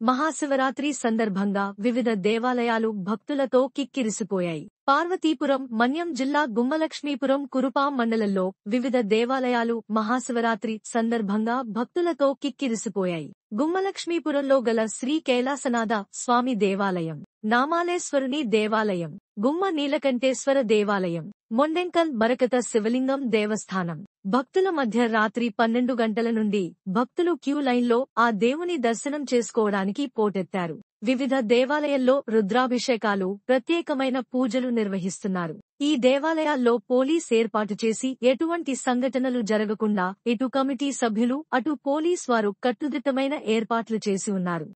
మహాశివరాత్రి సందర్భంగా వివిధ దేవాలయాలు భక్తులతో కిక్కిరిసిపోయాయి. పార్వతీపురం, మన్యం జిల్లా గుమ్మలక్ష్మీపురం, కురుపాం మండలంలో వివిధ దేవాలయాలు మహాశివరాత్రి సందర్భంగా భక్తులతో కిక్కిరిసిపోయాయి. గుమ్మలక్ష్మీపురంలో గల శ్రీ కైలాసనాథ స్వామి దేవాలయం, నామాలేశ్వరుని దేవాలయం, గుమ్మ నీలకంఠేశ్వర దేవాలయం, మొండెంకల్ మరకత శివలింగం దేవస్థానం. భక్తుల మధ్య రాత్రి 12 గంటల నుండి భక్తులు క్యూ లైన్లో ఆ దేవుని దర్శనం చేసుకోవడానికి పోటెత్తారు. వివిధ దేవాలయాల్లో రుద్రాభిషేకాలు, ప్రత్యేకమైన పూజలు నిర్వహిస్తున్నారు. ఈ దేవాలయాల్లో పోలీస్ ఏర్పాటు చేసి ఎటువంటి సంఘటనలు జరగకుండా ఇటు కమిటీ సభ్యులు, అటు పోలీస్ వారు కట్టుదిట్టమైన ఏర్పాట్లు చేసి ఉన్నారు.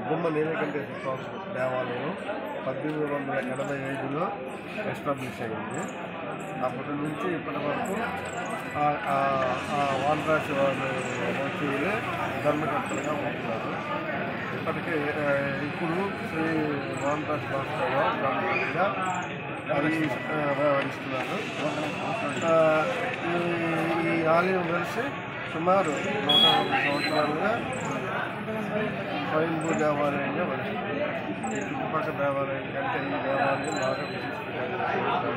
గుమ్మ నీలకంఠేశ్వర స్వామి దేవాలయం 1885లో ఎస్టాబ్లిష్ అయింది. అప్పటి నుంచి ఇప్పటి వరకు వానరాశి వాళ్ళు వంశీయులే ధర్మకర్తలుగా ఉంటున్నారు. ఇప్పటికీ ఇప్పుడు శ్రీ వానరాశి భాస్కరరావు ధర్మకర్తగా వ్యవహరిస్తున్నారు. ఈ ఆలయం కలిసి సుమారు 150 సంవత్సరాలుగా స్వయంభూ దేవాలయంగా వస్తుంది. ఈ చుట్టుపక్కల దేవాలయం కంటే ఈ దేవాలయం బాగా విశిష్టంగా